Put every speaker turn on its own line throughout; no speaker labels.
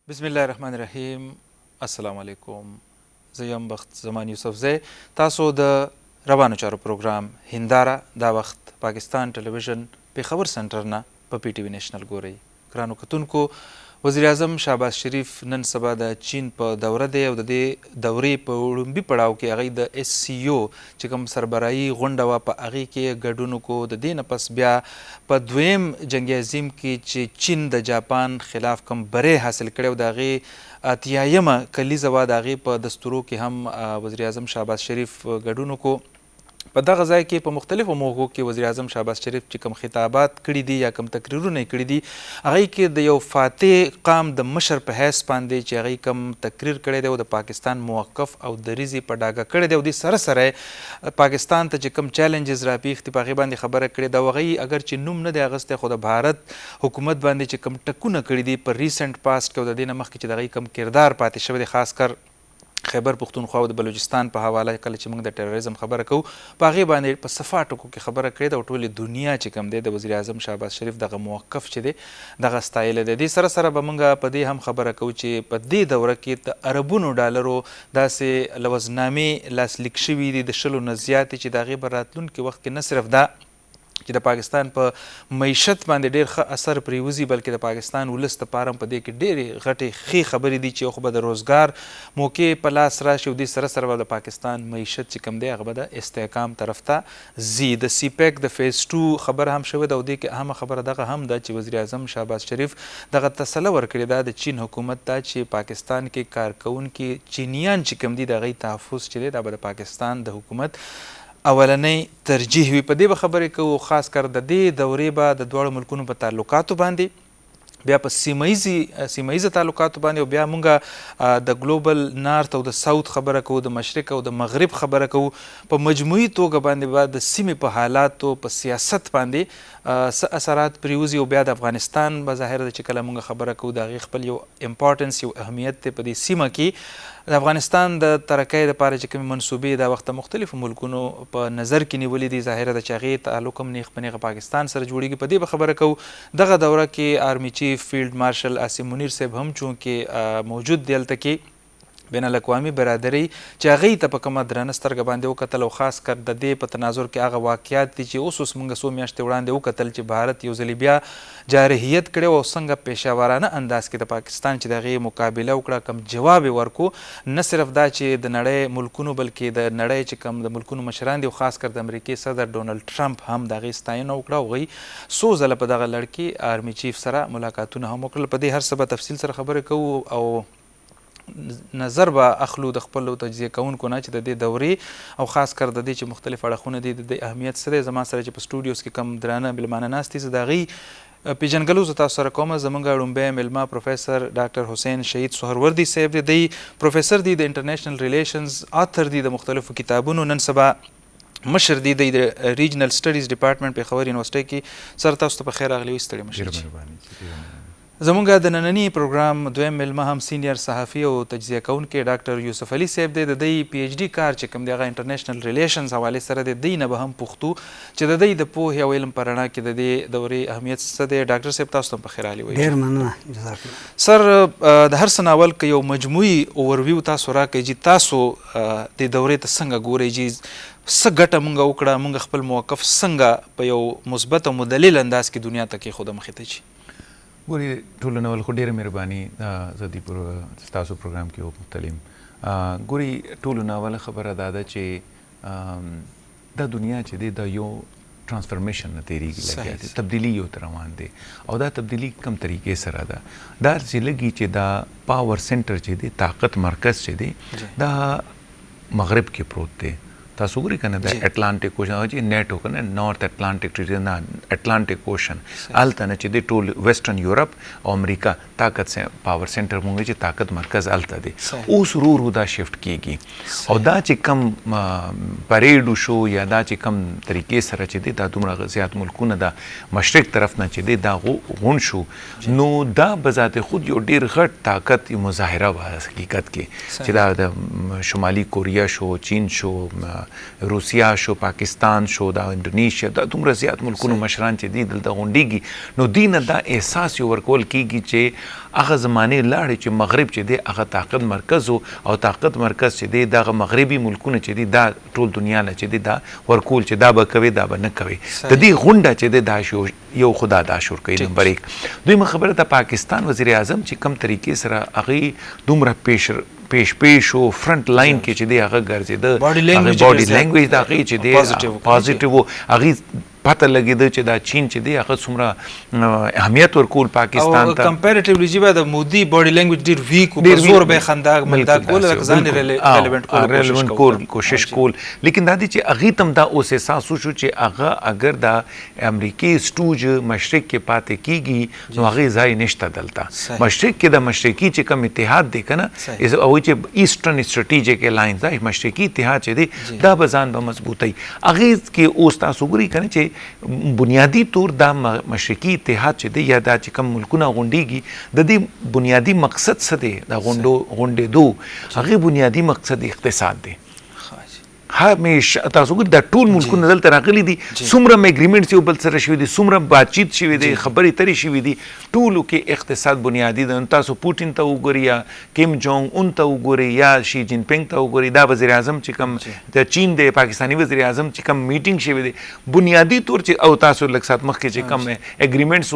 بسم الله الرحمن الرحیم. السلام علیکم. زه یم بخت زمان یوسفزی. تاسو د روانو چارو پروګرام هنداره دا وخت پاکستان ټلویزیون پیښور سنټر نه په پی ټی وی نېشنل ګورئ. ګرانو کتونکو، وزیر اعظم شهباز شریف نن سبا د چین په دوره دی او د دې دورې په وړومبي پړاو کې هغوی د ایس سی او چې کوم سربراهي غونډه وه په هغې کې ګډون وکړو. د دې نه پس بیا په دویم جنګ عظیم کې چې چین د جاپان خلاف کوم بری حاصل کړی و د هغې اتیایمه کلیزه وه، د هغې په دستورو کې هم وزیر اعظم شهباز شریف ګډون وکړو. په دغه ځای کې په مختلفو موضوعو کې وزیر اعظم شهباز شریف چې کوم خطابات کړي دي یا کوم تقریرونه یې کړي دي، هغوی کې د یو فاتح قام د مشر په حیث باندې چې هغوی کوم تقریر کړی دی او د پاکستان موقف او دریځې په ډاګه کړی دی او دې سره سره پاکستان ته چې کوم چیلنجز راپېښ دي په هغې باندې خبره کړې ده. او هغوی اگر چې نوم نه دی اخیستی خو د بھارت حکومت باندې چې کوم ټکونه کړي دي په ریسنټ پاسټ کې او د دې نه مخکې چې د هغوی کوم کردار پاتې شوی دی، خاص کر خیبر پښتونخوا او د بلوچستان په حواله کله چې موږ د ټیرریزم خبره کوو په هغې باندې په صفا ټکو کې خبره کړې ده او ټولې دنیا چې کوم دی د وزیر اعظم شهباز شریف دغه موقف چې دی دغه ستایلی دی. دې سره سره به موږ په دې هم خبره کوو چې په دې دوره کې د اربونو ډالرو داسې لوزنامې لاسلیک شوي دي د 100 نه زیاتې چې د هغې به راتلونکي وخت کې نه صرف دا چې د پاکستان په معیشت باندې ډېر ښه اثر پرېوځي بلکې د پاکستان ولس دپاره هم په دې کې ډېرې غټې ښې خبرې دي چې خو به د روزګار موقع په لاس راشي او دې سره سره به د پاکستان معیشت چې کوم دی هغه به د استحکام طرف ته ځي. د سی پیک د فیز 2 خبره هم شوې ده او دې کې اهمه خبره دغه هم ده چې وزیر اعظم شهباز شریف دغه تسله ورکړې ده د چین حکومت ته چې پاکستان کې کارکوونکي چینیان چې کوم دي د هغوی تحفظ چې دی دا به د پاکستان د حکومت اولنۍ ترجیح وي. په دې به خبرې کوو، خاص کر د دې دورې به د دواړو ملکونو په تعلقاتو باندې، بیا په سیمه تعلقاتو باندې او بیا مونږ د ګلوبل نارت او د ساوت خبره کوو، د مشرق او د مغرب خبره کوو. په مجموعي توګه باندې به د سیمې په حالاتو په سیاست باندې څه اثرات پرېوځي او بیا د افغانستان به ظاهره ده چې کله مونږ خبره کوو د هغې خپل یو امپارټنس یو اهمیت دی په دې سیمه کې. د افغانستان د ترقۍ دپاره چې کومې منصوبې دا وخت د مختلفو ملکونو په نظر کې نیولې دي، ظاهره ده چې هغې تعلق هم نیغ په نیغه پاکستان سره جوړېږي. په دې به خبره کوو. دغه دوره کې آرمي چیف فیلډ مارشل عاصم منیر صاحب هم چونکې موجود دی هلته کې بین الاقوامي برادرۍ چې هغوی ته په کومه درنه سترګه باندې وکتل او خاص کر د دې په تناظر کې هغه واقعات دي چې اوس موږ څو میاشتې وړاندې وکتل چې بھارت یو ځلې بیا جارحیت کړی او څنګه پیشاورانه انداز کې د پاکستان چې د هغې مقابله وکړه کوم جواب یې ورکو. نه صرف دا چې د نړۍ ملکونو بلکې د نړۍ چې کوم د ملکونو مشران دي او خاص کر د امریکې صدر ډونالډ ټرمپ هم د هغې ستاینه وکړه او هغوی څو ځله په دغه لړ کې آرمي چیف سره ملاقاتونه هم وکړل. په دې هر څه به تفصیل سره خبرې کوو او نظر به اخلو د خپلو تجزیه کوونکو نه چې د دې دورې او خاص کر د دې چې مختلف اړخونه دي د دې اهمیت څه دی. زما سره چې په سټوډیوز کې کم درانه مېلمانه ناست دي زه د هغوی پیژنګلو زه تاسو سره کوم. زموږ ړومبی میلمه پروفیسر ډاکټر حسین شهید سهروردي صاحب دی. دی پروفیسر دی د انټرنیشنل ریلیشنز آتھر دی د مختلفو کتابونو، نن سبا مشر دی د ریجنل سټډیز ډپارټمنټ پیښور یونیورسټۍ کې. سر تاسو ته په خیر راغلی. ستړي مشر. زمونږ د ننني پروګرام دویم میلمه هم سینیر صحافي او تجزیه کوونکی ډاکټر یوسف علي صاحب دی. د دوی پی ایچ ډي کار چې کوم دی هغه انټرنیشنل ریلیشنز حوالې سره دی. دوی نه به هم پوښتو چې د دوی د پوهې او علم په رڼا کې د دې دورې اهمیت څه دی. ډاکټر صاحب تاسو ته هم په خیر راغلی.
ډېر مننه. جزاکالله.
سر د هر څه ناول که یو مجموعي اوورویو تاسو راکړئ چې تاسو دې دورې ته څنګه ګورئ، چې څه ګټه مونږ وکړه، مونږ خپل موقف څنګه په یو مثبت او مدلل انداز کې دنیا ته کېښوده مخې ته چې
ګورې ټولو نول خو ډېره مهرباني زه دې ستاسو پروګرام کې ومختلم. ګورې ټولو ناوله خبره دا ده چې دا دنیا چې دی دا یو ټرانسفرمیشن نه تېرېږي، لګیا دی تبدیلي یو ته روان دی او دا تبدیلي کم طریقې سره ده. دا چې لګي چې دا پاور سنټر چې دی، طاقت مرکز چې دی دا مغرب کې پروت دی. تاسو ګورئ که نه د اټلانټک اوشن چې نیټو که نه نارت اټلانټک ټریټي نه اټلانټک اوشن هلته نه چې دی ټول ویسټرن یورپ او امریکا طاقت پاور سنټر مونږ چې طاقت مرکز هلته دی. اوس ورو ورو دا شفټ کیږي او دا چې کم پریډ وشو یا دا چې کم طریقې سره چې دی دا دومره زیات ملکونه د مشرق طرف نه چې دی دا غون شو، نو دا بذات خود یو ډېر غټ طاقت مظاهره وه حقیقت کې چې دا د شمالي کوریا شو، چین شو، روسیا شو، پاکستان شو، دا انډونیشیا، دا دومره زیات ملکونو مشران چې دي دلته غونډېږي، نو دوی نه دا احساس یو ورکول کېږي چې هغه زمانې لاړې چې مغرب چې دی هغه طاقت مرکز او طاقت مرکز چې دی دغه مغربي ملکونه چې دي دا ټول دنیا له چې دی دا ورکول چې دا به کوي دا به نه کوي. د دې غونډه چې دی دا یو خدا دا شور کوي. نمبر 1 دویمه خبره د پاکستان وزیر اعظم چې کم طریقې سره هغې دومره پیش او فرنٹ لاین کې چې دی هغه ګرځېده، باډي لینګویج د هغې چې دی پازیټیو و، هغې پته لګېده چې دا چین چې دی هغه څومره اهمیت ورکول پاکستان ته.
کمپیریټیولی چې د مودي باډي لینګویج ډېر ویک و، په زور به یې خندا کول لکه ځان یې ریلیونټ کول
کوشش کول. لیکن دا دی چې هغې ته هم دا اوس احساس وشو چې هغه اگر دا امریکې سټوج مشرق کې پاتې کېږي نو هغې ځای نشته دلته. مشرق کې د مشرقي چې کوم اتحاد دی که نه، هغوی چې ایسټرن اسټریټیجک الاینس دا مشرقي اتحاد چې دی دا به ځان به مضبوطوي. هغې کې اوس تاسو ګورئ که نه چې بنیادی طور دا مشرقي اتحاد چې دی یا دا چې کوم ملکونه غونډېږي د دې بنیادی مقصد څه دی د غونډېدو؟ هغې بنیادی مقصد اقتصاد دی. همیشه تاسو ګورئ دا ټول ملکونه دلته راغلي دي، څومره اګریمنټس یو بل سره شوي دي، څومره باتچیت شوي دی، خبرې ترې شوي دي، ټولو کې اقتصاد بنیادي ده. تاسو پوټین ته وګورئ یا کیم جونګ اون ته وګورئ یا شي جین پینګ ته وګورئ، دا وزیر اعظم چې کوم د چین دی پاکستاني وزیر اعظم چې کوم میټینګ شوی دی بنیادي طور چې او تاسو لږ ساعت مخکې چې کوم اګریمنټس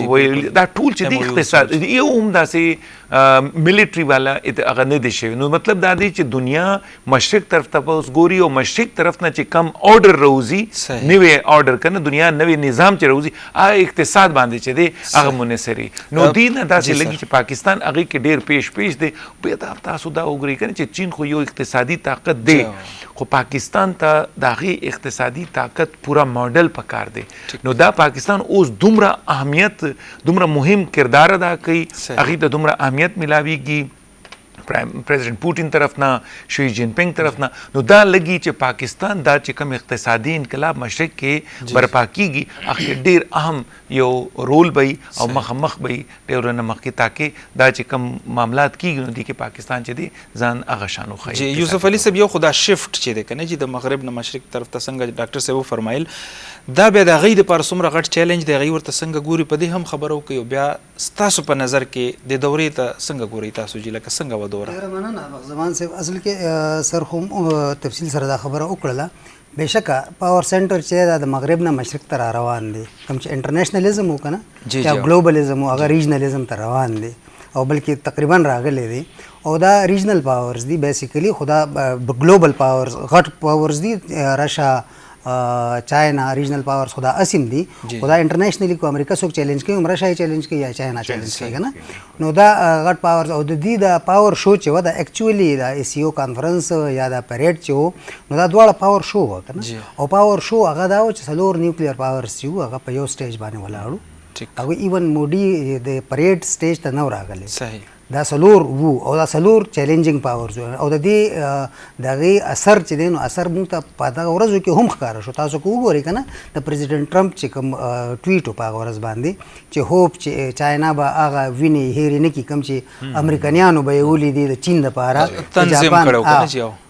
ویل دا ټول چې دی اقتصاد یو هم داسې ملټري والا هغه نه دی شوی. نو مطلب دا دی چې دنیا مشرق طرف ته اوس ګوري او مشرق طرف نه چې کم آرډر راوځي، نوی آرډر کنه دنیا نوی نظام چې راوځي هغه اقتصاد باندې چې دی هغه منحصري. نو دې نه داسې لګي چې پاکستان هغې کې ډېر پیش دی. بیا تاسو دا وګورئ کنه چې چین خو یو اقتصادي طاقت دی، خو پاکستان ته د هغې اقتصادي طاقت پورا ماډل پکار دی. نو دا پاکستان اوس دومره اهمیت دومره مهم کردار ادا کوي، هغې ته دومره اهمیت ملاویږي پریزیډنټ پوټین طرف نه، شي جین پینګ طرف نه. نو دا لګي چې پاکستان دا چې کوم اقتصادي انقلاب مشرق کې برپا کیږي هغه ډیر اهم یو رول وي او مخ وي ډیر نه مخکې، تاکي دا چې کوم معاملات کیږي نو دي کې پاکستان چې دی ځان هغه شانو خي.
جی یوسف علي صاحب، یو خدا شفت چې دی کنه چې د مغرب نه مشرق طرف ته څنګه ډاکټر صاحب فرمایل دا بیا د غي د پر څومره غټ چیلنج دی، غي ورته څنګه ګوري په دې هم خبرو کوي. بیا ستاسو په نظر کې د دورې ته څنګه ګوري تاسو چې لکه څنګه و دوره؟
ډېره مننه زمان صاحب. اصل کې سر خو تفصیل سره دا خبره وکړله. بېشکه پاور سنټر چې د مغرب نه مشرق ته را روان دی، کوم چې انټرنیشنلیزم و که نه یا ګلوبلیزم و هغه ریجنلیزم ته روان دی او بلکې تقریبا راغلی دی. او دا ریجنل پاورز دي بیسیکلی، خو دا ګلوبل پاورز غټ پاورز دي، رشا چاینا ریجنل پاورز خدا اسیم دي. خدا انټرنیشنلی کو امریکا څوک چیلنج کوي، رشیا چیلنج کوي یا چاینا چیلنج کوي کنه. نو دا غټ پاورز او د دې د پاور شو چې و دا اکچولی دا ایسیو کانفرنس یا دا پریډ چې و نو دا دواړه پاور شو و کنه. او پاور شو هغه دا و چې څلور نیوکلیر پاورز چې و هغه په یو سټیج باندې ولاړو. هغه ایون مودي د پریډ سټیج ته نه راغلی. صحیح. دا څلور وو او دا څلور چیلنجینګ پاورز او د دې دغې اثر چې دی نو اثر موږ ته په دغه ورځو کې هم ښکاره شو. تاسو که وګورئ که نه د پرزیډنټ ټرمپ چې کوم ټویټ و په هغه ورځ باندې چې هوپ چې چاینا به هغه وینې هېرې نه کړي، کوم چې امریکنیانو به یې ولیدي د چین دپاره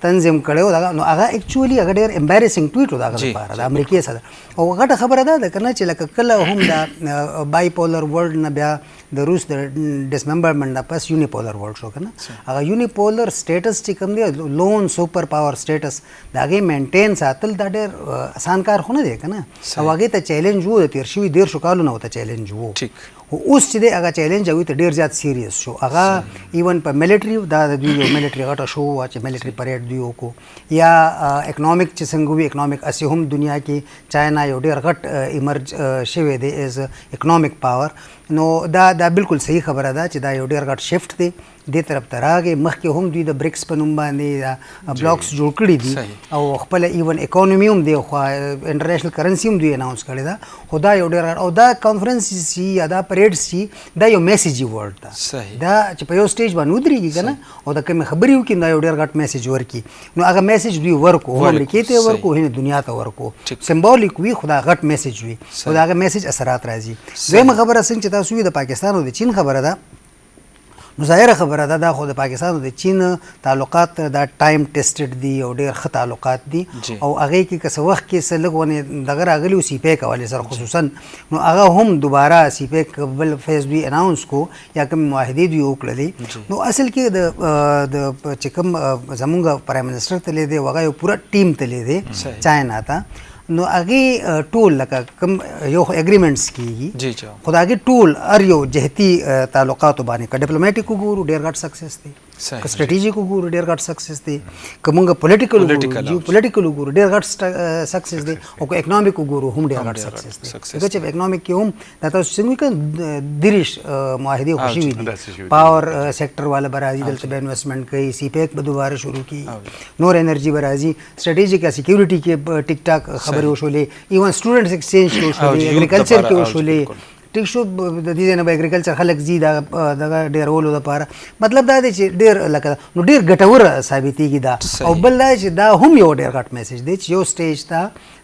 تنظیم کړی و دغه، نو هغه اکچولي هغه ډېر امبیرسینګ ټویټ و د هغه دپاره د امریکې صدر. او غټه خبره دا ده که نه چې لکه کله هم دا بای پولر ورلډ نه بیا د روس د ډسممبرمنټ نه پس یونیپولر ورلډ شو که نه. هغه یونیپولر سټیټس چې کوم دی لون سوپر پاور سټیټس د هغې مینټین ساتل دا ډېر اسان کار خو نه دی که نه. او هغې ته چیلنج و د تېر شوي 150 کالو نه ورته چیلنج و. خو اوس چې دی هغه چیلنج هغوی ته ډېر زیات سیریس شو. هغه ایون په ملټري دا د دوی یو ملټري غټه شو وه چې ملټري پریډ دوی وکړو، یا اکنامک چې څنګه وي اکنامک اسې هم دنیا کې چاینا یو ډېر غټ ایمرج شوی دی ایز اکنامک پاور. نو دا بالکل صحیح خبره ده چې دا یو ډېر غټ شفت دی دې طرف ته راغی. مخکې هم دوی د بریکس په نوم باندې دا بلاکس جوړ کړي دي او خپله ایون اکانومي هم دی، خو انټرنیشنل کرنسي هم دوی اناونس کړې ده. خو دا یو ډېر او دا کانفرنس چې یا دا پریډ چې دا یو میسیجي ورډ ده، دا چې په یو سټیج باندې ودرېږي که نه او د کومې خبرې وکړي دا یو ډېر غټ میسیج ورکړي. نو هغه میسیج دوی ورکو، هم امریکې ته یې ورکو، هم دنیا ته ورکو. سمبولیک وي خو دا غټ میسیج وي او د هغه میسیج اثرات راځي. دویمه خبره څنګه چې تاسو وي د پاکستان او د چین خبره ده. نو ظاهره خبره ده دا خو د پاکستان او د چین تعلقات دا ټایم ټیسټډ دي او ډېر ښه تعلقات دي او هغې کې که څه وخت کې څه لږ ونې دغه راغلي و سیپیک حوالې سره خصوصا نو هغه هم دوباره سیپیک بل فیز دوی اناونس کو یا کوم معاهدې دوی وکړلې نو اصل کې د چې کوم زمونږ پرایم منسټر تللی دی هغه یو پوره ټیم تللی دی چاینا ته نو هغې ټول لکه کوم یو اګریمنټس کېږي خو د هغې ټول هر یو جهتي تعلقاتو باندې که ډیپلوماټیک وګورو ډېر غټ سکسس دی که سټریټیجیک وګورو ډېر غټ سکسس دی که مونږ پولیټیکل وګورو جیو پولیټیکل وګورو ډېر غټ سکسس دی او که اکنامک وګورو هم ډېر غټ سکسس دی ځکه چې په اکنامک کې هم دا تاسو څنګه که 30 معاهدې خو شوي دي پاور سیکټر والا به راځي دلته به انویسټمنټ کوي سی پیک به دوباره شروع کړي نور انرژي به راځي سټریټیجیک یا سیکیورټي کې ټیک ټاک خبرې وشولې ایون سټوډنټس ایکسچینج کې وشولې اګریکلچر کې وشولې ټیک شو د دې ځای نه به اګریکلچر خلک ځي دغه ډېرولو دپاره مطلب دا دی چې ډېر لکه نو ډېر ګټوره ثابتېږي دا او بل دا چې دا هم یو ډېر غټ میسج دی چې یو سټیج ته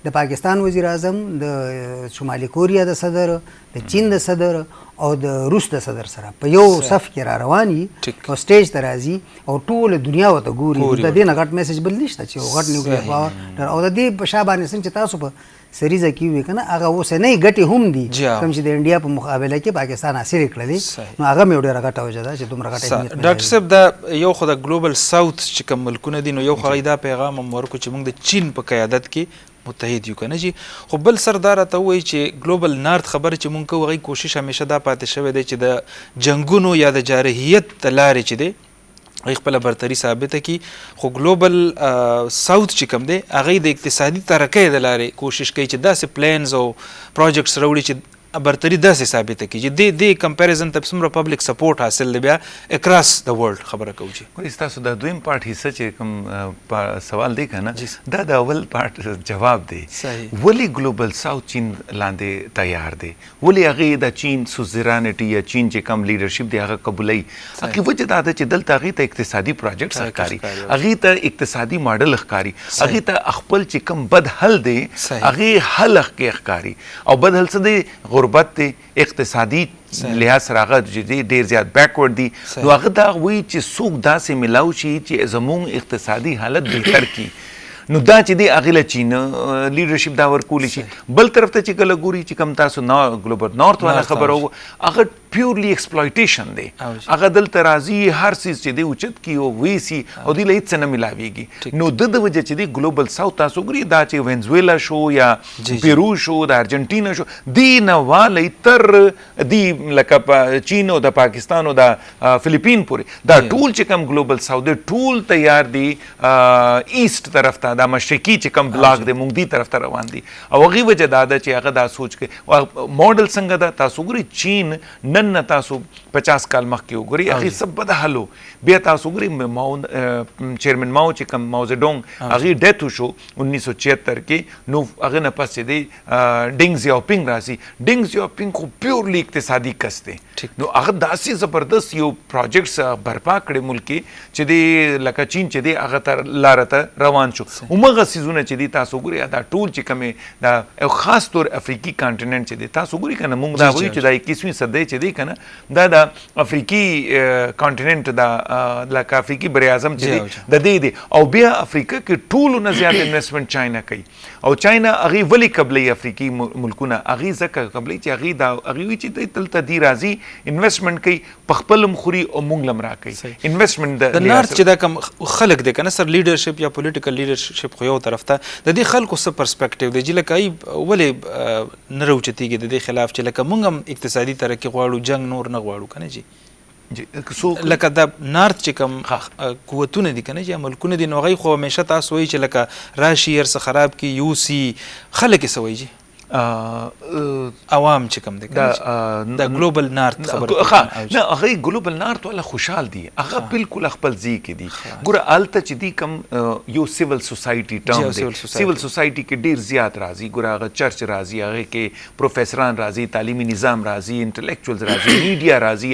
د پاکستان وزیر اعظم د شمالي کوریا د صدر د چین د صدر او د روس د صدر سره په یو صف کې را روان وي او سټیج ته راځي او ټوله دنیا ورته ګوري د دې نه غټ میسج بل نشته چې یو غټ نیوکلیر پاور او د دې په شا باندې څنګه چې تاسو په سریزه کې وي که نه هغه اوسنۍ ګټې هم دي کوم چې د انډیا په مقابله کې پاکستان حاصل کړلې نو هغه مې ډېره ګټه وجه ده چې دومره ګټه اهمیت
ډاکټر صاحب دا یو خو د ګلوبل ساوث چې کوم ملکونه دي نو یو خو دا پیغام هم ورکړو چې موږ د چین په قیادت کې متحد یو که نه جي خو بل سر دا راته ووایي چې ګلوبل نارت خبره چې مونږ کوو هغې کوشش همیشه دا پاتې شوی دی چې د جنګونو یا د جارحیت د لارې چې دی هغې خپله برتري ثابته کړي خو ګلوبل ساوث چې کوم دی هغې د اقتصادي ترقۍ د لارې کوشش کوي چې داسې پلانز او پروجیکټس راوړي چې برتري داسې ثابته کړي چې دې کمپیریزن ته څومره پبلک سپورټ حاصل دی بیا اکراس د ورلډ خبره کوو چې
ستاسو د دویم پارټ حصه چې کوم سوال دی که نه دا د اول پارټ جواب دی ولې ګلوبل ساوث چین لاندې تیار دی ولې هغې د چین سوزرانټي یا چین چې کوم لیډرشپ دی هغه قبولوي هغې وجه دا ده چې دلته هغې ته اقتصادي پروجیکټس ښکاري هغې ته اقتصادي ماډل ښکاري هغې ته خپل چې کوم بد حل دی هغې حل ښکاري او بد حل څه دی غربت دی اقتصادي لحاظ سره هغه ډېر زیات بیکورډ دي نو هغه دا وایي چې څوک داسې میلاو شي چې زموږ اقتصادي حالت بهتر کړي نو دا چې دی هغې له چین لیډرشپ دا ورکولی شي بل طرف ته چې کله ګوري چې کوم تاسو ګلوبل نارت والا خبره هغه پیورلی ایکسپلایټیشن دی هغه دلته راځي هر څیز چې دی اوچت کي او ویسي او دوی له هېڅ څه نه میلاویږي نو د وجه چې دی ګلوبل ساوث تاسو ګوري دا چې وینزویلا شو یا پیرو شو د ارجنټینا شو دی نه والی تر دی لکه چین او د پاکستان او د فلیپین پورې دا ټول چې کوم ګلوبل ساوث دی ټول تیار دی ایسټ طرف ته دا مشرقي چې کوم بلاک دی موږ دې طرف ته روان دي او هغې وجه دا ده چې هغه دا سوچ کوي موډل څنګه ده تاسو ګورئ چین نن نه تاسو 50 کال مخکې وګورئ هغې څه بد حل و بیا تاسو ګورئ چیرمن ماو چې کوم ماو زیډونګ هغې ډیت وشو 1976 کې نو هغې نه پس چې دی ډینګ زیاوپینګ راځي ډینګ زیاوپینګ خو پیورلی اقتصادي کس دی نو هغه داسې زبردست یو پروجیکټس برپا کړی ملکي چې دی لکه چین چې دی هغه ته لاره ته روان شو همغه څیزونه چې دی تاسو ګورئ دا ټول چې کومې دا یو خاص طور افریقي کانټیننټ چې دی تاسو ګورئ که نه موږ دا وایو چې دا 21وي صدۍ چې دی که نه دا د افریقي کانټیننټ دا لکه افریقي بر اعظم چې دی د دې دی او بیا افریقا کې ټولو نه زیات انویسټمنټ چاینا کوي او چاینا هغې ولې قبلوي افریقي ملکونه هغې ځکه قبلوي چې هغې دا هغې وایي چې دلته دی راځي انویسټمنټ کوي په خپل هم خوري او موږ هم راکوي انویسټمنټ
د نارت چې دا کوم خلک دی که نه سر لیډرشپ یا پولیټیکل لیډرشپ خو یو طرف ته د دې خلکو څه پرسپیکټیو دی چې لکه ای ولې نه راوچتېږي د دې خلاف چې لکه موږ هم اقتصادي ترقي غواړو جنګ نور نه غواړو که نه جي لکه د نارت چې کوم قوتونه دي که نه جي ملکونه دي نو هغوی خو همیشه تاسو وایي چې لکه راشي هر څه خراب کړي یوسي خلک یې څه وایي جي عوام چې کوم دی د ګلوبل نارت خبره
نه هغوی ګلوبل نارت والا خوشحال دي هغه بالکل خپل ځای کې دي ګوره هلته چې دي کوم یو سیول سوسایټي ټرم دی سیول سوسایټي کې ډېر زیات راځي ګوره هغه چرچ راځي هغې کې پروفیسران راځي تعلیمي نظام راځي انټلیکچوالز راځي میډیا راځي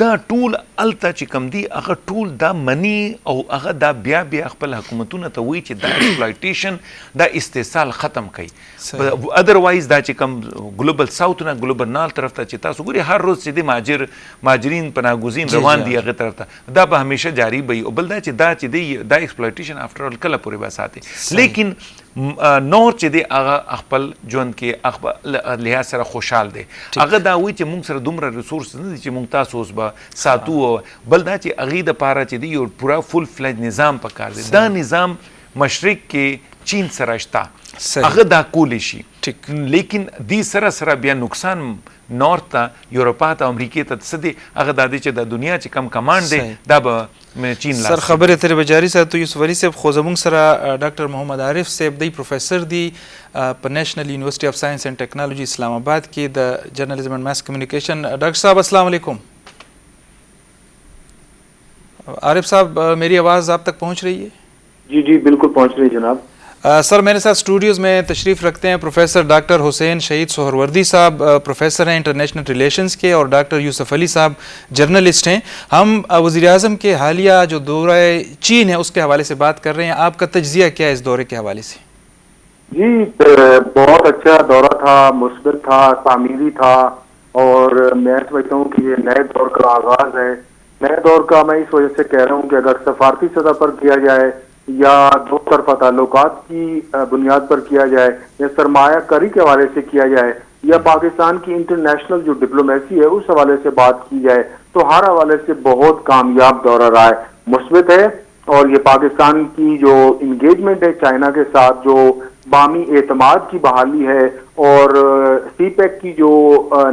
دا ټول هلته چې کوم دي هغه ټول دا مني او هغه دا بیا خپل حکومتونه ته وایي چې دا ایکسپلایټیشن دا استحصال ختم کوي ادروایز وایز دا چې کم ګلوبل ساوث نه ګلوبل نال طرف ته چې تاسو ګوري هر روز چې د مهاجرین پناهګزین روان دي هغه طرف ته دا به همیشه جاری وي او بل دا چې دا ایکسپلویټیشن افټر اول کله پورې به ساتي لیکن نور چې دی هغه خپل ژوند کې لحاظ سره خوشحال دی هغه دا وایي چې موږ سره دومره ریسورس نه دي چې موږ تاسو اوس به ساتو بل دا چې هغې دپاره چې دی یو پوره فل فلج نظام پکار دی دا نظام مشرق کې چین سره شته هغه دا کولی شي لیکن دې سره سره بیا نقصان نورت ته یورپا ته امریکې ته څه دی هغه دا دی چې د دنیا چې کم کمانډ دی دا به چین
سر خبرې ترې به جاري ساتو یوسف علي صاحب خو زموږ سره ډاکټر محمد عارف صاحب دی پروفیسر دی په نیشنل یونیورسټي اف ساینس اینڈ ټیکنالوجي اسلام آباد کې د جرنلزم اینڈ ماس کمیونیکیشن. ڈاکٹر صاحب السلام علیکم. عارف صاحب میری آواز آپ تک پہنچ رہی ہے؟
جی جی بالکل پہنچ رہی ہے جناب.
سر میرے ساتھ اسٹوڈیوز میں تشریف رکھتے ہیں پروفیسر ڈاکٹر حسین شہید سہروردی صاحب، پروفیسر ہیں انٹرنیشنل ریلیشنز کے، اور ڈاکٹر یوسف علی صاحب جرنلسٹ ہیں. ہم وزیر اعظم کے حالیہ جو دورہ چین ہے اس کے حوالے سے بات کر رہے ہیں. آپ کا تجزیہ کیا ہے اس دورے کے حوالے سے؟
جی بہت اچھا دورہ تھا، مثبت تھا، تعمیری تھا، اور میں سمجھتا ہوں کہ یہ نئے دور کا آغاز ہے. نئے دور کا میں اس وجہ سے کہہ رہا ہوں کہ اگر سفارتی سطح پر کیا جائے یا دو طرفہ تعلقات کی بنیاد پر کیا جائے یا سرمایہ کاری کے حوالے سے کیا جائے یا پاکستان کی انٹرنیشنل جو ڈپلومیسی ہے اس حوالے سے بات کی جائے تو ہر حوالے سے بہت کامیاب دورہ رہا ہے، مثبت ہے. اور یہ پاکستان کی جو انگیجمنٹ ہے چائنا کے ساتھ، جو باہمی اعتماد کی بحالی ہے، اور سی پیک کی جو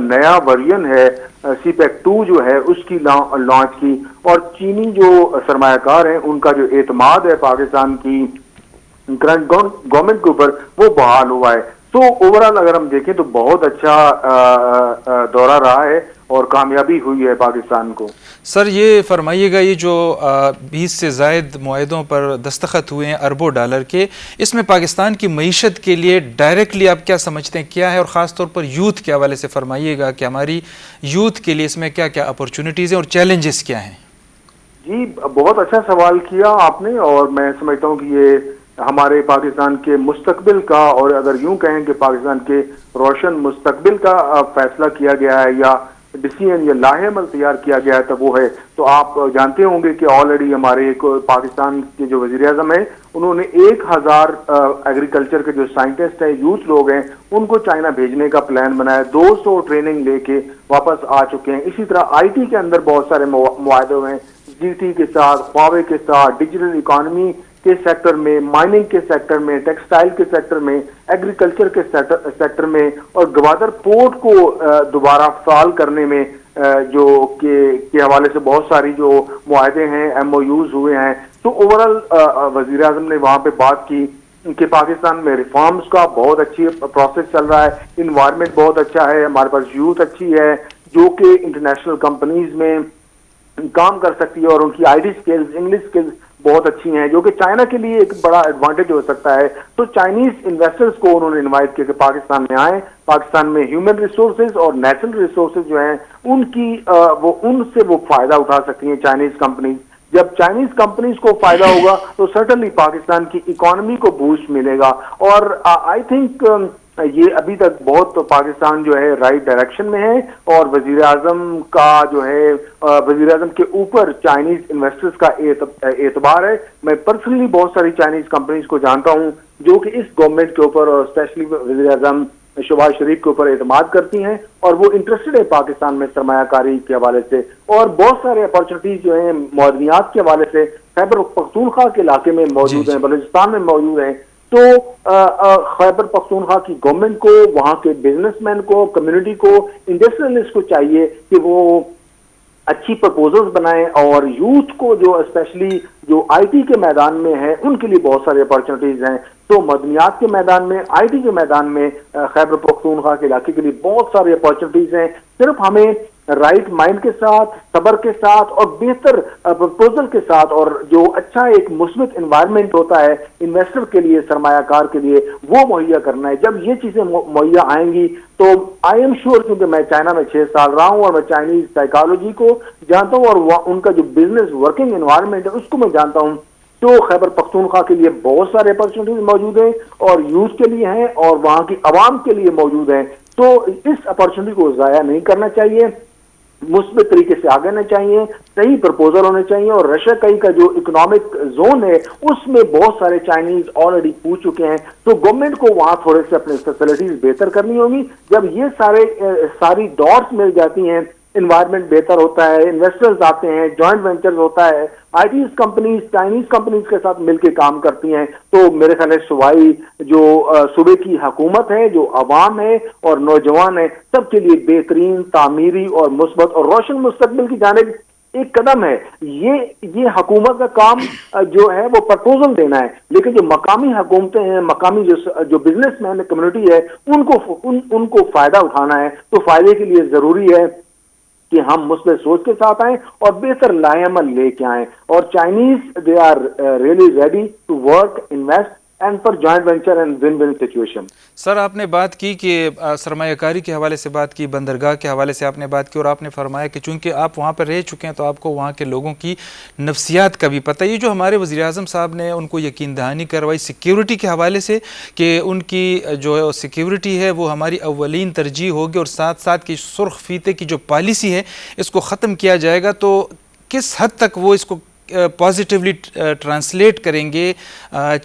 نیا ورژن ہے سی پیک 2 جو ہے اس کی لانچ کی، اور چینی جو سرمایہ کار ہیں ان کا جو اعتماد ہے پاکستان کی کرنٹ گورنمنٹ کے اوپر وہ بحال ہوا ہے. تو اوورال اگر ہم دیکھیں تو بہت اچھا دورہ رہا ہے اور کامیابی ہوئی ہے پاکستان کو.
سر یہ فرمائیے گا، یہ جو 20 سے زائد معاہدوں پر دستخط ہوئے ہیں اربوں ڈالر کے، اس میں پاکستان کی معیشت کے لیے ڈائریکٹلی آپ کیا سمجھتے ہیں کیا ہے، اور خاص طور پر یوتھ کے حوالے سے فرمائیے گا کہ ہماری یوتھ کے لیے اس میں کیا کیا اپرچونیٹیز ہیں اور چیلنجز کیا ہیں؟
جی بہت اچھا سوال کیا آپ نے، اور میں سمجھتا ہوں کہ یہ ہمارے پاکستان کے مستقبل کا، اور اگر یوں کہیں کہ پاکستان کے روشن مستقبل کا فیصلہ کیا گیا ہے یا ڈیسیژن یا لاہ عمل تیار کیا گیا ہے تو وہ ہے. تو آپ جانتے ہوں گے کہ آلریڈی ہمارے پاکستان کے جو وزیر اعظم ہیں انہوں نے 1000 ایگریکلچر کے جو سائنٹسٹ ہیں، یوتھ لوگ ہیں، ان کو چائنا بھیجنے کا پلان بنایا. 200 ٹریننگ لے کے واپس آ چکے ہیں. اسی طرح آئی ٹی کے اندر بہت سارے معاہدے ہوئے ہیں، جی ٹی کے ساتھ، ہواوے کے ساتھ، ڈیجیٹل اکانومی کے سیکٹر میں، مائننگ کے سیکٹر میں، ٹیکسٹائل کے سیکٹر میں، ایگریکلچر کے سیکٹر میں، اور گوادر پورٹ کو دوبارہ فعال کرنے میں جو کے حوالے سے بہت ساری جو معاہدے ہیں، ایم او یوز ہوئے ہیں. تو اوورال وزیر اعظم نے وہاں پہ بات کی کہ پاکستان میں ریفارمز کا بہت اچھی پروسیس چل رہا ہے، انوائرمنٹ بہت اچھا ہے، ہمارے پاس یوتھ اچھی ہے جو کہ انٹرنیشنل کمپنیز میں کام کر سکتی ہے، اور ان کی آئی ٹی اسکلز، انگلش اسکلز بہت اچھی ہیں، جو کہ چائنا کے لیے ایک بڑا ایڈوانٹیج ہو سکتا ہے. تو چائنیز انویسٹرز کو انہوں نے انوائٹ کیا کہ پاکستان میں آئیں. پاکستان میں ہیومن ریسورسز اور نیچرل ریسورسز جو ہیں ان کی ان سے وہ فائدہ اٹھا سکتی ہیں چائنیز کمپنیز. جب چائنیز کمپنیز کو فائدہ ہوگا تو سرٹنلی پاکستان کی اکانومی کو بوسٹ ملے گا. اور آئی تھنک یہ ابھی تک بہت پاکستان جو ہے رائٹ ڈائریکشن میں ہے، اور وزیر اعظم کا جو ہے وزیر اعظم کے اوپر چائنیز انویسٹرز کا اعتبار ہے. میں پرسنلی بہت ساری چائنیز کمپنیز کو جانتا ہوں جو کہ اس گورنمنٹ کے اوپر اور اسپیشلی وزیر اعظم شہباز شریف کے اوپر اعتماد کرتی ہیں، اور وہ انٹرسٹڈ ہے پاکستان میں سرمایہ کاری کے حوالے سے. اور بہت سارے اپارچونیٹیز جو ہیں معدنیات کے حوالے سے خیبر پختونخوا کے علاقے میں موجود ہیں، بلوچستان میں موجود ہیں. تو خیبر پختونخوا کی گورنمنٹ کو، وہاں کے بزنس مین کو، کمیونٹی کو، انڈسٹریلسٹ کو چاہیے کہ وہ اچھی پرپوزلز بنائیں، اور یوتھ کو جو اسپیشلی جو آئی ٹی کے میدان میں ہے ان کے لیے بہت سارے اپارچونیٹیز ہیں. تو مدنیات کے میدان میں، آئی ٹی کے میدان میں خیبر پختونخوا کے علاقے کے لیے بہت سارے اپارچونیٹیز ہیں. صرف ہمیں رائٹ مائنڈ کے ساتھ، صبر کے ساتھ، اور بہتر پرپوزل کے ساتھ، اور جو اچھا ایک مثبت انوائرمنٹ ہوتا ہے انویسٹر کے لیے، سرمایہ کار کے لیے، وہ مہیا کرنا ہے. جب یہ چیزیں مہیا آئیں گی تو آئی ایم شیور، کیونکہ میں چائنا میں 6 سال رہا ہوں اور میں چائنیز سائیکالوجی کو جانتا ہوں اور ان کا جو بزنس ورکنگ انوائرمنٹ ہے اس کو میں جانتا ہوں، تو خیبر پختونخوا کے لیے بہت سارے اپرچونیٹیز موجود ہیں اور یوتھ کے لیے ہیں اور وہاں کی عوام کے لیے موجود ہیں. تو اس اپرچونیٹی کو ضائع نہیں کرنا چاہیے, مثبت طریقے سے آگے آنا چاہیے, صحیح پرپوزل ہونے چاہیے. اور رشیا کئی کا جو اکنامک زون ہے اس میں بہت سارے چائنیز آلریڈی پوچھ چکے ہیں, تو گورنمنٹ کو وہاں تھوڑے سے اپنے فیسلٹیز بہتر کرنی ہوگی. جب یہ ساری ڈاٹس مل جاتی ہیں, انوائرمنٹ بہتر ہوتا ہے, انویسٹرز آتے ہیں, جوائنٹ وینچرز ہوتا ہے, آئی ٹی کمپنیز چائنیز کمپنیز کے ساتھ مل کے کام کرتی ہیں, تو میرے خیال ہے صوبائی جو صوبے کی حکومت ہے, جو عوام ہے اور نوجوان ہے, سب کے لیے بہترین تعمیری اور مثبت اور روشن مستقبل کی جانب ایک قدم ہے. یہ حکومت کا کام جو ہے وہ پرپوزل دینا ہے, لیکن جو مقامی حکومتیں ہیں, مقامی جو بزنس مین کمیونٹی ہے, ان کو فائدہ اٹھانا ہے. تو فائدے کے لیے ضروری ہے کہ ہم مثبت سوچ کے ساتھ آئیں اور بہتر لائے عمل لے کے آئیں. اور چائنیز دے آر ریئلی ریڈی ٹو ورک, انویسٹ اینڈ فار جوائنٹ وینچر اینڈ ون ون سچویشن.
سر آپ نے بات کی کہ سرمایہ کاری کے حوالے سے بات کی, بندرگاہ کے حوالے سے آپ نے بات کی, اور آپ نے فرمایا کہ چونکہ آپ وہاں پر رہ چکے ہیں تو آپ کو وہاں کے لوگوں کی نفسیات کا بھی پتہ. یہ جو ہمارے وزیر اعظم صاحب نے ان کو یقین دہانی کروائی سیکیورٹی کے حوالے سے کہ ان کی جو سیکیورٹی ہے وہ ہماری اولین ترجیح ہوگی, اور ساتھ ساتھ کی سرخ فیتے کی جو پالیسی ہے اس کو ختم کیا جائے گا, تو کس حد تک وہ اس کو پازیٹیولی ٹرانسلیٹ کریں گے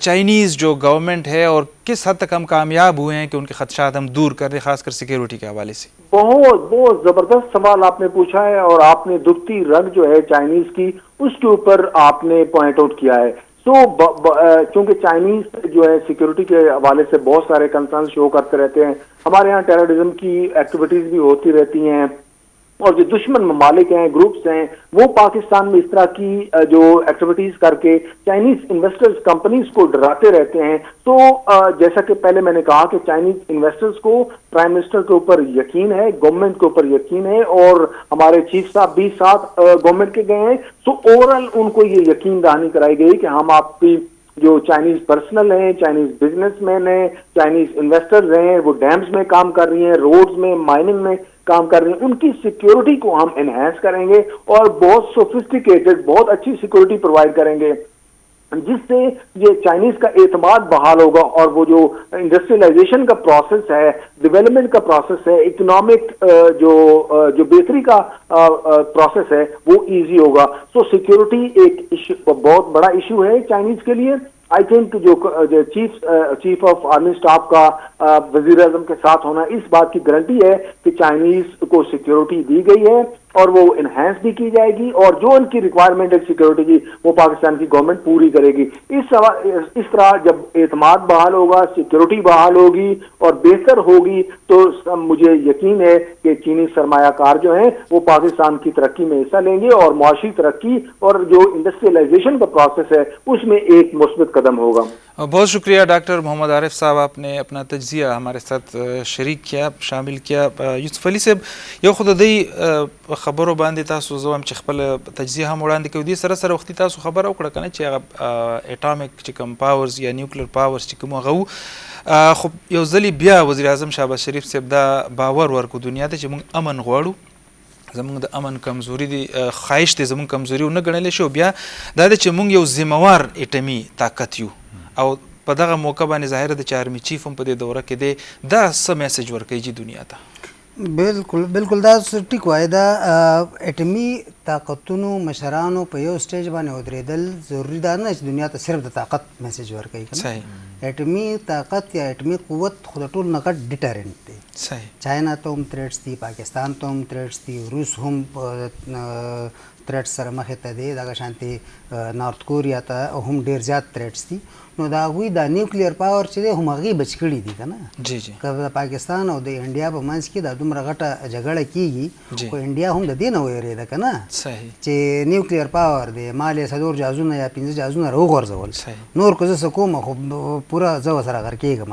چائنیز جو گورنمنٹ ہے, اور کس حد تک ہم کامیاب ہوئے ہیں کہ ان کے خدشات ہم دور کر رہے ہیں, خاص کر سیکیورٹی کے حوالے سے؟
بہت زبردست سوال آپ نے پوچھا ہے, اور آپ نے دکھتی رگ جو ہے چائنیز کی اس کے اوپر آپ نے پوائنٹ آؤٹ کیا ہے. چونکہ چائنیز جو ہے سیکیورٹی کے حوالے سے بہت سارے کنسرن شو کرتے رہتے ہیں. ہمارے ہاں ٹیررزم کی ایکٹیویٹیز بھی ہوتی رہتی ہیں, اور جو دشمن ممالک ہیں, گروپس ہیں, وہ پاکستان میں اس طرح کی جو ایکٹیویٹیز کر کے چائنیز انویسٹرز کمپنیز کو ڈراتے رہتے ہیں. تو جیسا کہ پہلے میں نے کہا کہ چائنیز انویسٹرز کو پرائم منسٹر کے اوپر یقین ہے, گورنمنٹ کے اوپر یقین ہے, اور ہمارے چیف صاحب بھی ساتھ گورنمنٹ کے گئے ہیں. تو اوورآل ان کو یہ یقین دہانی کرائی گئی کہ ہم آپ کی جو چائنیز پرسنل ہیں, چائنیز بزنس مین ہیں, چائنیز انویسٹرز ہیں, وہ ڈیمز میں کام کر رہی ہیں, روڈز میں, مائننگ میں کام کر رہے ہیں, ان کی سیکیورٹی کو ہم انہینس کریں گے اور بہت سوفسٹیکیٹڈ, بہت اچھی سیکیورٹی پرووائڈ کریں گے, جس سے یہ چائنیز کا اعتماد بحال ہوگا. اور وہ جو انڈسٹریلائزیشن کا پروسیس ہے, ڈیولپمنٹ کا پروسیس ہے, اکنامک جو بہتری کا پروسیس ہے, وہ ایزی ہوگا. سو سیکیورٹی ایک بہت بڑا ایشو ہے چائنیز کے لیے. آئی تھنک جو چیف آف آرمی اسٹاف کا وزیر اعظم کے ساتھ ہونا اس بات کی گارنٹی ہے کہ چائنیز کو سیکیورٹی دی گئی ہے اور وہ انہینس بھی کی جائے گی, اور جو ان کی ریکوائرمنٹ ہے سیکیورٹی کی وہ پاکستان کی گورنمنٹ پوری کرے گی. اس طرح جب اعتماد بحال ہوگا, سیکیورٹی بحال ہوگی اور بہتر ہوگی, تو مجھے یقین ہے کہ چینی سرمایہ کار جو ہیں وہ پاکستان کی ترقی میں حصہ لیں گے, اور معاشی ترقی اور جو انڈسٹریلائزیشن کا پروسیس ہے اس میں ایک مثبت قدم ہوگا.
بہت شکریہ ڈاکٹر محمد عارف صاحب, آپ نے اپنا تجزیہ ہمارے ساتھ شریک کیا, شامل کیا. یوسف علي صاحب, یو خو د دې خبرو باندې تاسو زه وایم چې خپل تجزیه هم وړاندې کوي. دې سره سره وختي تاسو خبره وکړه که نه چې هغه اټامیک چې کوم پاورز یا نیوکلیر پاورز چې کوم هغه وو, خو یو ځلې بیا وزیر اعظم شهباز شریف صاحب دا باور ورکو دنیا ته چې موږ امن غواړو, زمونږ د امن کمزوري دی, خواهش دی زمونږ کمزوري ونه ګڼلی شي, او بیا دا ده چې موږ یو ذمهوار اټمي طاقت یو, او په دغه موقع باندې ظاهره ده چې آرمي چیف هم په دې دوره کې دی. دا څه میسج ورکوي جي دنیا ته؟
بالکل دا ټیک وایي. دا اټمي طاقتونو مشرانو په یو سټیج باندې ودرېدل ضروري دا نه چې دنیا ته صرف د طاقت میسج ورکوي. اټمي طاقت یا اټمي قوت خو د ټول نه غټ ډیټرنټ دی. چاینا ته هم تھریټس دي, پاکستان ته هم تھریټس دي, روس هم تھریټس سره مخې ته دی, دغه شانتې نارت کوریا ته هم ډېر زیات تھریټس دي. نو د هغوی دا نیوکلیر پاور چې دی هم هغې بچ کړي دي که نه. که د پاکستان او د انډیا په منځ کې دا دومره غټه جګړه کېږي, خو انډیا هم د دې نه ویرېده که نه چې نیوکلیر پاور دی, ما یې 4 جهازونه یا 5 جهازونه راوغورځول, نور که زه څه کوم خو پوره زه ورسره غر کېږم.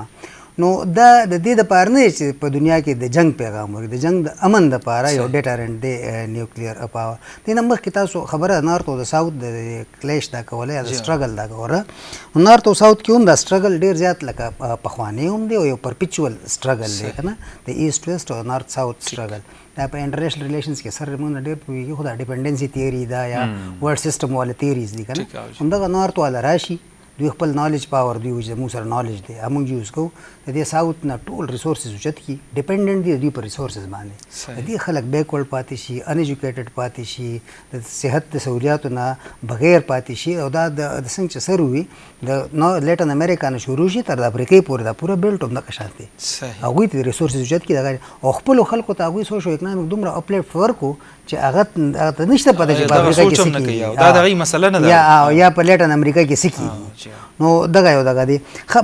نو دا د دې دپاره نه چې په دنیا کې د جنگ پیغام ورکړي، د جنگ د امن دپاره یو ډیټرنټ دی نیوکلیر پاور. دې نه مخکې تاسو خبره نارت او د ساوت د کلیش دا کوله یا د سټرګل دا کوله. نارت او ساوت کې هم دا سټرګل ډېر زیات لکه پخوانی هم دی او یو پرپیچوال سټرګل دی که نه، د ایسټ ویسټ او نارت ساوت سټرګل. دا په انټرنیشنل ریلیشنز کې سره موږ ډېر پوهېږي، خو دا ډیپنډنسي تیوري دا یا ورلډ سیسټم والا تیوریز دي که نه، همدغه نارت والا راشي دوی خپل نالج پاور دوی چې زموږ سره نالج دی موږ یوز کوو، د دې ساوت نه ټول ریسورسز اوچت کړي، ډیپنډنټ دي د دوی په ریسورسز باندې. د دې خلک بیکورډ پاتې شي، ان ایجوکیټډ پاتې شي، د صحت د سہولیاتو نه بغیر پاتې شي. او دا د څنګه چې سر وي د لیټن امریکا نه شروع شي تر د افریقې پورې دا پوره بیلټ همدغه شان دی. هغوی ته ریسورسز اوچت کړي او خپلو خلکو ته هغوی سوشو اکنامک دومره اپلیفټ ورکړو چې هغه ته نشته پته چې په افریقا کې څه کېږي،
دا د هغې مسله نه ده،
یا په لیټن امریکا کې څه کېږي. نو دغه یو دغه دی.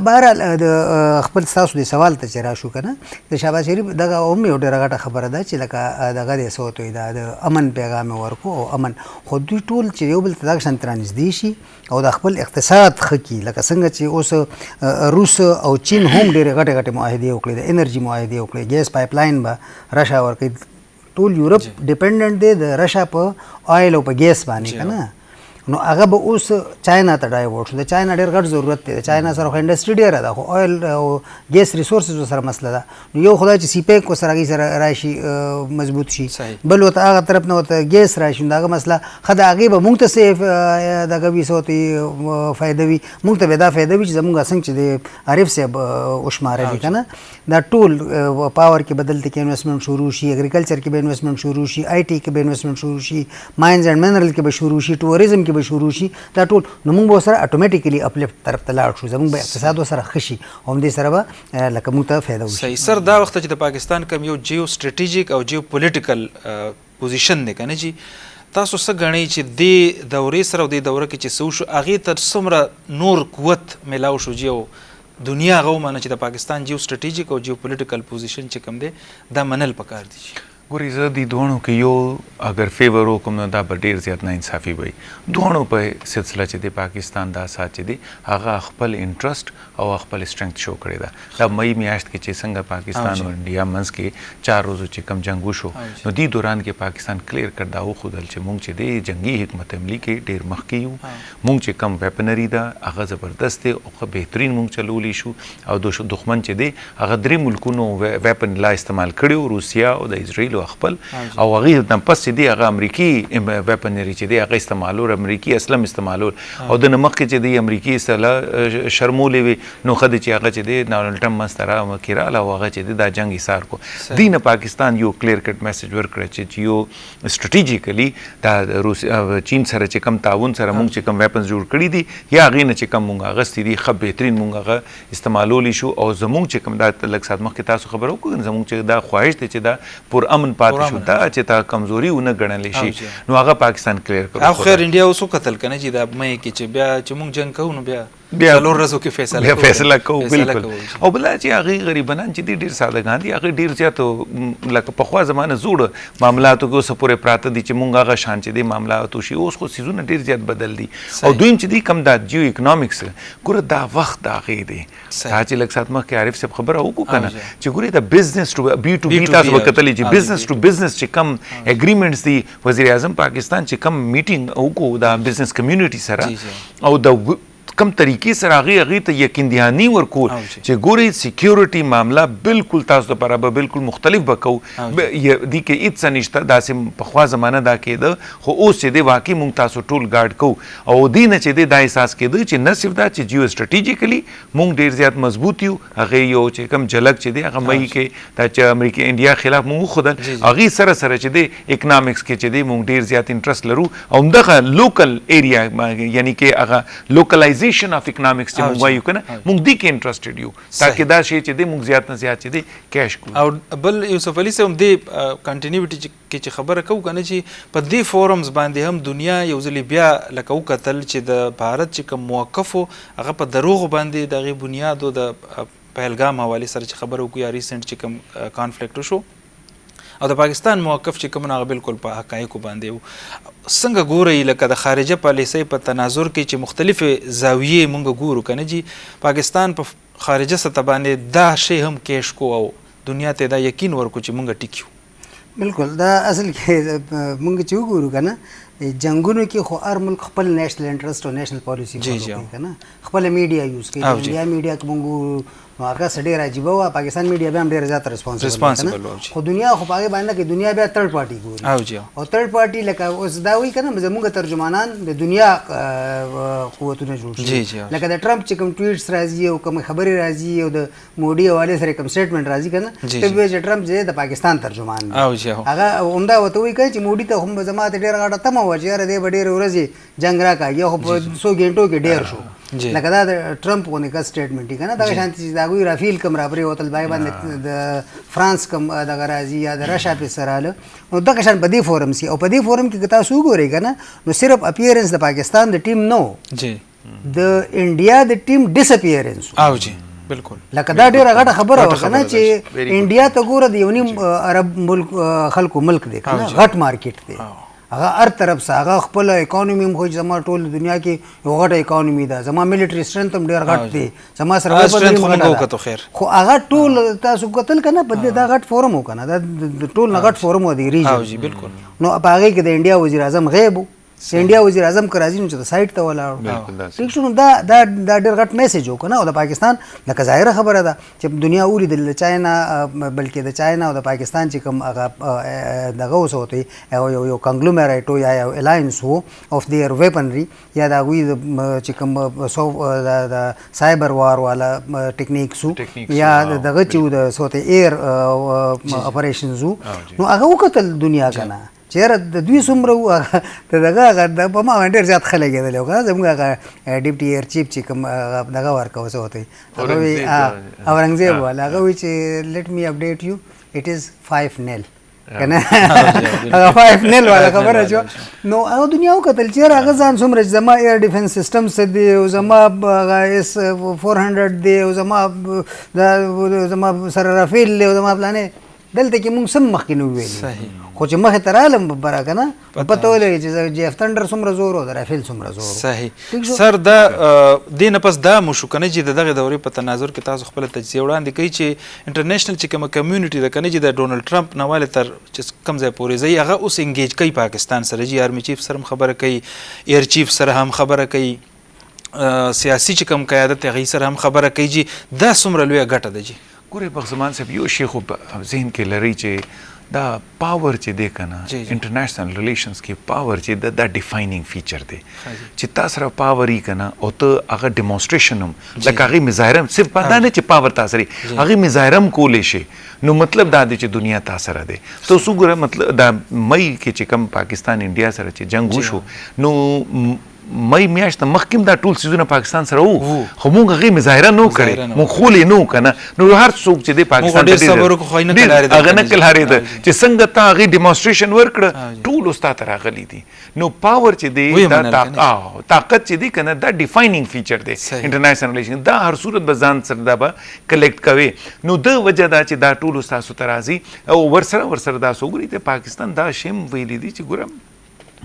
بهرحال د خپل ستاسو د سوال ته چې راشو که نه، د شهباز شریف دغه هم یو ډېره غټه خبره ده چې لکه دغه دی څه ورته وایي دا د امن پیغام یې ورکړو او امن. خو دوی ټول چې یو بل ته دغه شان رانږدې شي او د خپل اقتصاد ښه کړي، لکه څنګه چې اوس روس او چین هم ډېرې غټې غټې معاهدې وکړې، د انرژي معاهدې وکړې، ګیس پایپ لاین به رشا ورکوي. ټول یورپ ډیپنډنټ دی د رشا په آیل او په ګیس باندې که نه. نو هغه به اوس چاینا ته ډایورټ شو. د چاینا ډېر غټ ضرورت دی، د چاینا سره خو انډسټري ډېره ده، خو آیل او ګیس ریسورسز سره مسله ده. نو یو خدای چې سی پیک ورسره هغې سره راشي مضبوط شي، بل ورته هغه طرف نه ورته ګیس راشي، نو د هغه مسله ښه ده، هغې به مونږ ته څه دغه وي څه ورته فایده وي، مونږ ته به دا فایده وي چې زمونږ څنګه چې د عارف صاحب وشمارلي که نه، دا ټول پاور کې به دلته کې انویسټمنټ شروع شي، اګریکلچر کې به انویسټمنټ شروع شي، آی ټي کې به انویسټمنټ شروع شي، ماینز اینډ منرل کې به شروع شي، ټوریزم کې به شروع شي. دا ټول نو موږ به ورسره اټومیټیکلي اپلیفټ طرف ته لاړ شو، زموږ به اقتصاد ورسره ښه شي او همدې سره به لکه موږ ته فایده وشي.
صحیح سر، دا وخت چې د پاکستان کوم یو جیو سټریټیجیک او جیو پولیټیکل پوزیشن دی که نه جي، تاسو څه ګڼئ چې دې دورې سره او دې دوره کې چې څه وشو هغې ته څومره نور قوت میلاو شو جي او دنیا هغه ومنه چې د پاکستان جیو سټریټیجیک او جیو پولیټیکل پوزیشن چې کوم دی دا منل پکار دي؟
ګورې زه دې دواړو کې یو اگر فیور وکړم نو دا به ډېر زیات ناانصافي به وي. دواړو په سلسله چې د پاکستان دا سات چې دی هغه خپل انټرسټ او خپل سټرنګث شو کړی ده. دا مئی میاشت کې چې څنګه پاکستان او انډیا منځ کې 4 روزو چې کم جنګ وشو، نو دې دوران کې پاکستان کلیر کړ دا وښودل چې مونږ چې دی جنګي حکمت عملي کې ډېر مخکې یو، مونږ چې کم ویپنري ده هغه زبردست دی او بهترین مونږ چلولی شو، او دښمن چې دی هغه 3 ملکونو ویپن لا استعمال کړي، روسیا او د اسرائیل خپل، او هغې نه پس چې دی هغه امریکي ویپنري چې دی هغه استعمالول، امریکي اسلم استعمالول، او د نه مخکې چې دی امریکي اصطلاح شرمولې وي، نو ښه دی چې هغه چې دی ډونالډ ټرمپ منځ ته مخکې راغله او هغه چې دی دا جنګ ایثار کو. دې نه پاکستان یو کلیر کټ میسج ورکړی چې یو سټریټیجیکلی دا چین سره چې کم تعاون سره مونږ چې کم ویپنز جوړ کړي دي یا هغې نه چې کم مونږ اخیستي دي ښه بهترین مونږ هغه استعمالولی شو، او زمونږ چې کم دا لږ ساعت مخکې تاسو خبره وکړو زمونږ چې دا خواهش دی چې دا پر امن پاتې شو، دا چې تا کمزوري ونه ګڼلی شي، نو هغه پاکستان کلیر کړو.
او خیر انډیا اوس وکتل که نه چې دا مۍ کې چې بیا چې مونږ جنګ کوو نو بیا څلور ورځو کې
فیصله کوو. بالکل. او بله چې هغې غریبانان چې دي ډېر سادهګان دي، هغې ډېر زیات لکه پخوا زمانه زوړ معاملاتو کې اوسه پورې پراته دي چې مونږ هغه شان چې دی معاملات وشي. اوس خو څیزونه ډېر زیات بدل دي. او دویم چې دی کم دا جیو اکنامکس ګوره دا وخت د هغې دی، دا چې لږ ساعت مخکې عارف صاحب خبره وکړو که نه چې ګورې د بزنس ټو بي ټو بي تاسو به کتلی چې بزنس ټو بزنس چې کم اګریمنټس دي، وزیر اعظم پاکستان چې کم میټینګ وکړو د بزنس کمیونټي سره او د کم طریقې سره هغې ته یقین دهاني ورکول چې ګورئ سیکیورټي معامله بالکل تاسو لپاره به بالکل مختلف به کوو، دې کې هېڅ څه نشته، داسې پخوا زمانه دا کېده، خو اوس چې دی واقعي مونږ تاسو ټول ګارډ کوو. او دې نه چې دی دا احساس کېده چې نه صرف دا چې جیو سټریټیجیکلی مونږ ډېر زیات مضبوط یو، هغې یو چې کم جلک چې دی هغه مۍ کې دا چې امریکا انډیا خلاف مونږ وښودل، هغې سره سره چې دی اکنامکس کې چې دی مونږ ډېر زیات انټرسټ لرو، او همدغه لوکل ایریا یعنی کې هغه لوکلایزیشن اف اکنامکس چې مونږ وایو که نه مونږ دې کې انټرسټډ یو، تاکې دا شی چې دی مونږ زیات نه زیات چې دی کیش کړو.
او بل یوسف علي صاحب دې کنټینیوټي کې چې خبره کوو که نه چې په دې فورمز باندې هم دنیا یو ځلې بیا لکه وکتل چې د بھارت چې کوم موقف و هغه په دروغو باندې د هغې بنیاد و د پهلګام حوالې سره چې خبره وکړو یا ریسنټ چې کوم کانفلیکټ وشو، او د پاکستان موقف چې کوم هغه بالکل په حقایقو باندې و. څنګه ګورئ لکه د خارجه پالیسۍ په تناظر کې چې مختلفې زاویې مونږ ګورو که نه جي، پاکستان په خارجه سطح باندې دا شی هم کیش کو او دنیا ته دا یقین ورکو چې مونږ ټیکیو.
بالکل دا اصل کې مونږ چې وګورو کنه جنگونو کې خو هر ملک خپل نیشنل انټرست او نیشنل پالیسی کوي کنه خپل میډیا یوز کوي. انډیا میډیا کې مونږ هغه سړی راځي به پاکستان میډیا به هم ډیر زیات ریسپانسیبل خو دنیا خو پاګه باندې کې دنیا بیا تھرد پارټي ګوري او تھرد پارټي لکه اوس دا وی کنه زموږ ترجمانان د دنیا قوتونه جوړ شي لکه د ټرمپ چې کوم ټویټس راځي او کوم خبري راځي او د مودي حواله سره کوم سټیټمنټ راځي کنه ته به چې ټرمپ چې د پاکستان ترجمان هغه عمده وته وی کوي چې مودي ته هم زماته ډیر غاټه تم و چې را دې ډیر ورځي جنگ را کوي یو په 100 غنټو کې ډیر شو لکه دا د ټرمپ کو نه کا سټیټمنټ دی کنه دا شانتي دا کوئی رافیل کم را پرې وتل بای باندې د فرانس کم دا راځي یا د رشیا په سراله نو دا شان په دې فورم سي او په دې فورم کې تاسو وګورئ کنه نو صرف اپیرنس د پاکستان د ټیم نو
جی
د انډیا د ټیم ډیس اپیرنس
او جی بالکل
لکه دا ډیره غټه خبره وه کنه چې انډیا ته ګوره د یو نیم عرب ملک خلکو ملک دی کنه غټ مارکیټ دی هغه هر طرف سه هغه خپل اکانومي هم خو زما ټول دنیا کې یو غټه اکانومي ده زما ملټري سترنث هم ډیر غټ دی زما سره خو هغه ټول تاسو قتل کنه په دې دا غټ فورم وکنه دا ټول نه غټ فورم و دی ریجن
بالکل
نو په هغه کې د انډیا وزیر اعظم غیب انډیا وزیر اعظم کراځي نو چې سایت ته ولاړ ټیک شو دا ډېر غټ میسج وکنه او د پاکستان لکه ظاهره خبره ده چې دنیا اوري د چاینا بلکې د چاینا او د پاکستان چې کوم هغه دغه وسوتي یو کنګلومریټ یا یو الاینس وو اف دیر ویپنری یا دا وی چې کوم د سایبر وار والا ټیکنیکس یا دغه چې د سوته ایر اپریشنز نو هغه وکتل دنیا کنه چیرې د دوی څومره ته دغه د په ما ډېر زیات خلک کېدل او زموږ هغه ډیپټي ایر چیف چې کوم دغه ورکه وسه وتی اورنګزیب والا هغه وی چې لیټ می اپډیټ یو اټ از 5-0 کنه هغه 5-0 والا خبره شو نو هغه دنیا وکتل چیرې هغه ځان څومره زما ایر ډیفنس سیستم څه دی او زما اس 400 دی او زما سره رافیل دی او زما پلانې دلته کې موږ سم مخکې نو ویلي خو چې مخې ته رالم برا کنه پته ولګي چې جیف تھنډر څومره زور او د رافیل څومره زور
صحیح سر دا دې نه پس دا مو شو کنه چې دغه دورې په تناظر کې تاسو خپل تجزیه وړاندې کوي چې انټرنیشنل چې کومه کمیونټي ده کنه چې د ډونلډ ټرمپ نه والے تر چې کم ځای پورې ځي هغه اوس انګیج کوي پاکستان سره جی آرمی چیف سره خبره کوي ایر چیف سره هم خبره کوي سیاسي چې کوم قیادت هغه سره هم خبره کوي جی دا څومره لوی ګټه ده جی
ګوره بغزمان صاحب یو شی خو ذهن کې لري چې دا پاور چې دی کنه انټرنیشنل ریلیشنز کې پاور چې دا ډیفاینینګ فیچر دی چې تاسو سره پاور یې کنه او ته هغه ډیمونستریشن هم لکه هغه مظاهره صرف پتا نه چې پاور تاسو لري هغه مظاهره هم کولې شي نو مطلب دا دی چې دنیا تاسو سره دی تو وګوره مطلب دا مئی کې چې کوم پاکستان انډیا سره چې جنگ وشو نو مئی میاشت مخکیم دا ټول سیزونه پاکستان سره وو خو مونږ هغه مظاهره نو کړې مونږ خولې نو کنه نو هر څوک چې د پاکستان ته هغه نه کلاري ده چې څنګه تا هغه ډیمونستریشن ورکړه ټول استاد راغلي دي نو پاور چې دی دا طاقت چې دی کنه دا ډیفاینینګ فیچر دی انټرنیشنل ریلیشن دا هر صورت به ځان سره دا به کلیکټ کوي نو د وجه دا چې دا ټول استاد ته راځي او ورسره دا سوګري ته پاکستان دا شیم ویلي دي چې ګورم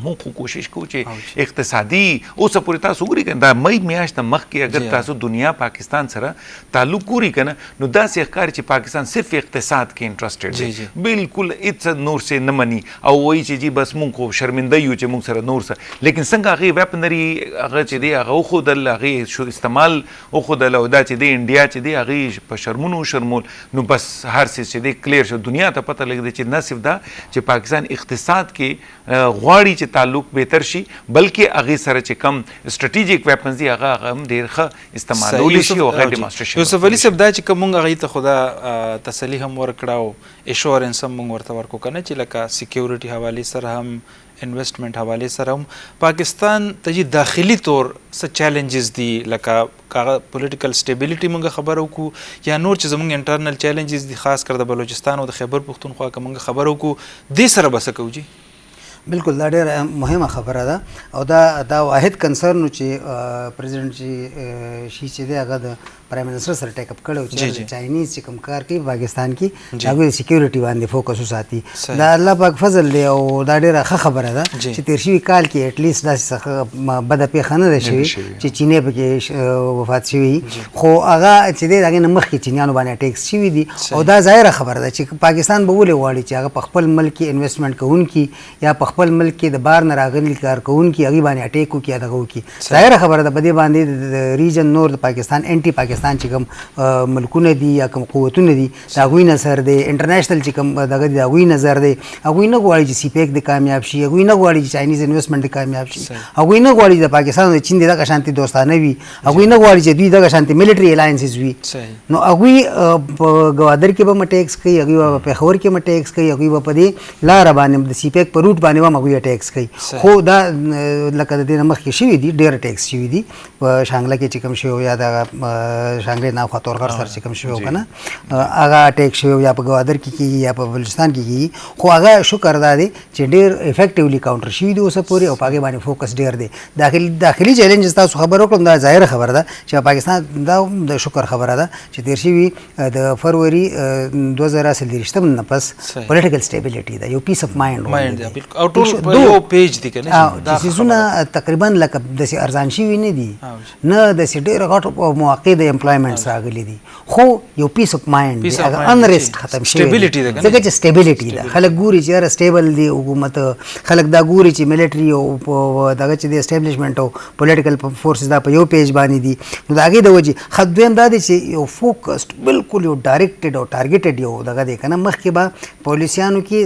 مونږ کوشش کوو چې اقتصادي اوسه پورې تاسو وګورئ کنه دا مئی میاشت مخکې اگر تاسو دنیا پاکستان سره تعلق ګورئ کنه نو داسې ښکاري چې پاکستان صرف اقتصاد کې انټرسټډ دی بالکل هېڅ نور څه نه مني او وایي چې جی بس مونږ خو شرمنده یو چې مونږ سره نور څه لیکن څنګه هغې ویپنري هغه چې دی هغه وښودل هغې استعمال وښودل او دا چې دی انډیا چې دی هغې په شرمونو شرمول نو بس هر څه چې دی کلیر شو دنیا ته پته لګېده چې نه صرف دا چې پاکستان اقتصاد کې غواړي چې تعلق بهتر شي بلکې هغې سره چې کم سټریټیجیک ویپنز دي هغه هم ډېر ښه استعمالولی شي او هغه ډیمونسټریشن
یوسف علي صاحب دا چې که مونږ هغې ته خو دا تسلي هم ورکړه او ایشورنس هم مونږ ورته ورکړو که نه چې لکه سیکیورټي حوالې سره هم انویسټمنټ حوالې سره هم پاکستان ته چې داخلي طور څه چیلنجز دي لکه هغه پولیټیکل سټیبلیټي مونږ خبره وکړو یا نور چې زمونږ انټرنل چیلنجز دي خاص کر د بلوچستان او د خیبر پښتونخوا که مونږ خبره وکړو دې سره به څه کوو جي
بالکل دا ډېره مهمه خبره ده او دا واحد کنسرن چې پریزیډنټ شي چې دی هغه د پرایم منسټر سره ټیک اپ کړی چې چاینیز چې کوم کار کوي پاکستان کې هغوی د سیکیورټي باندې فوکس وساتي. دا الله پاک فضل دی او دا ډېره ښه خبره ده چې تېر شوي کال کې ایټ لیسټ داسې څه بده پیښه نه ده شوې چې چینی پکې وفات شوي، خو هغه چې دی د هغې نه مخکې چینیانو باندې اټیکس شوي دي او دا ظاهره خبره ده چې پاکستان به ولې غواړي چې هغه په خپل ملک کې انویسټمنټ کوونکي یا په خپل ملک کې د بار نه راغلي کارکوونکي هغوی باندې اټیک وکړي یا دغه وکړي. ظاهره خبره ده په دې باندې د ریجن نور د پاکستان انټي پاکستان چې کوم ملکونه دي یا کوم قوتونه دي د هغوی نظر دی، انټرنیشنل چې کوم دغه دي د هغوی نظر دی. هغوی نه غواړي چې سی پیک د کامیاب شي، هغوی نه غواړي چې چاینیز انویسټمنټ د کامیاب شي، هغوی نه غواړي د پاکستان او د چین دغه شانتي دوستانه وي، هغوی نه غواړي چې دوی دغه شانتي ملټري الاینسز وي. نو هغوی په ګوادر کې به هم اټیکس کوي، هغوی به په پېښور کې هم اټیکس کوي، هغوی به په دې لاره باندې د سی پیک په روټ باندې هم هغوی اټیکس کوي. خو دا لکه د دې نه مخکې شوي دي ډېر اټیکس شوي دي په شانګله کې چې کوم شوي یا دغه شانګلې نه خوا تورغر سره چې کوم شوي و که نه هغه اټیک شوي یا په ګوادر کې کېږي یا په بلوچستان کې کېږي. خو هغه شکر دا دی چې ډېر افیکټیولی کاونټر شوي دي اوسه پورې او په هغې باندې فوکس ډېر دی. داخلي چیلنجز تاسو خبر وکړم دا ظاهره خبره ده چې پاکستان دا هم د شکر خبره ده چې تېر شوي د فروری 2023 نه پس پولیټیکل سټیبلیټي ده، یو پیس اف مایند
او ټول یو پیج دي که نه
چې څیزونه تقریبا لکه داسې ارزان شوي نه دي، نه داسې ډېر غټ مواقع د امپلایمنټس راغلي دي، خو یو پیس اف مایند دی، هغه انریسټ ختم شوی دی ځکه چې سټیبلیټي ده. خلک ګوري چې یاره سټیبل دی حکومت، خلک دا ګوري چې ملټري او دغه چې دی اسټیبلیشمنټ او پولیټیکل فورسز دا په یو پیج باندې دي. نو د هغې د وجې ښه دویم دا دی چې یو فوکسډ بالکل یو ډایرکټډ او ټارګېټډ یو دغه دی که نه. مخکې به پالیسیانو کې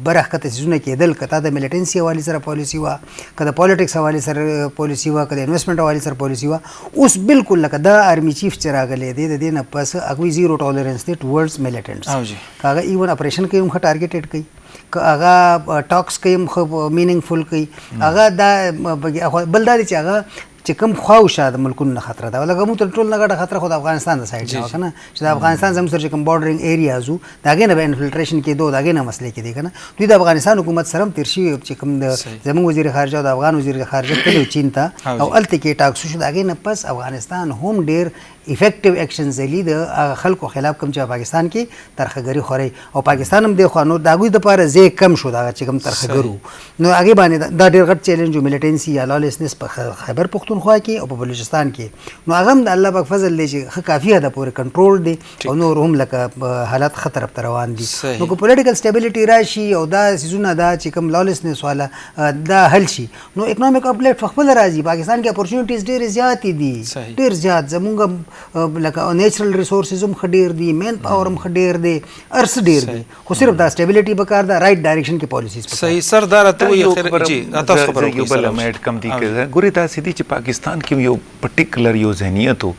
برعکته څیزونه کېدل، که تا د ملیټنسي حوالې سره پالیسي وه، که د پالیټکس حوالې سره پالیسي وه، که د انویسټمنټ حوالې سره پالیسي وه. اوس بالکل لکه دا آرمي چیف چې راغلی دی د دې نه پس هغوی زیرو ټالرنس دی ټورډز ملیټنټس. که هغه ایون اپریشن کوي هم ښه ټارګېټډ کوي، که هغه ټاکس کوي هم ښه میننګفل کوي. هغه دا بل دا دی چې هغه چې کوم خواوشا د ملکونو نه خطره ده، لکه موږ ته ټول نه ګډه خطره خو د افغانستان د سایډ نه وه که نه، چې د افغانستان زموږ سره چې کوم بارډرنګ ایریاز وو د هغې نه به انفلټریشن کېدو، د هغې نه مسلې کېدې که نه. دوی د افغانستان حکومت سره هم تېر شوي چې کوم د زموږ وزیر خارجه او د افغان وزیر خارجه تللی چین ته او هلته کې ټاکس وشو، د هغې نه پس افغانستان هم ډېر افیکټیو ایکشنز لي د خلکو خلاف کوم چې پاکستان کې ترخهګري خوري او پاکستان هم دی خوا نو د هغوی دپاره ځای کم شو دغه چې کوم ترخهګر وو. نو هغې باندې دا ډېر غټ چیلنج و ملیټنسي یا لالیسنس په خیبر پښتونخوا کې او په بلوچستان کې. نو هغه هم د الله پاک فضل دی چې ښه کافي حده پورې کنټرول دی او نور هم لکه حالات ښه طرف ته روان دي. نو که پولیټیکل سټیبلیټي راشي او دا څیزونه دا چې کوم لالیسنس والا دا حل شي نو اکنامک اپلیفټ په خپله راځي. پاکستان کې اپورچونیټیز ډېرې زیاتې دي، ډېر زیات. زمونږ لکه نیچرل ریسورسز هم ښه ډېر دي، مین پاور هم ښه ډېر دی، ارس ډېر دی، خو صرف دا سټیبلیټي پکار ده، رایټ ډایرکشن کې پالیسیز پکار.
صحیح سردار ته یو خبره
یو بل میډ کم دي کې ګوري تاسو دي چې پاکستان کې یو پرټیکولر یو ذهنیت وو.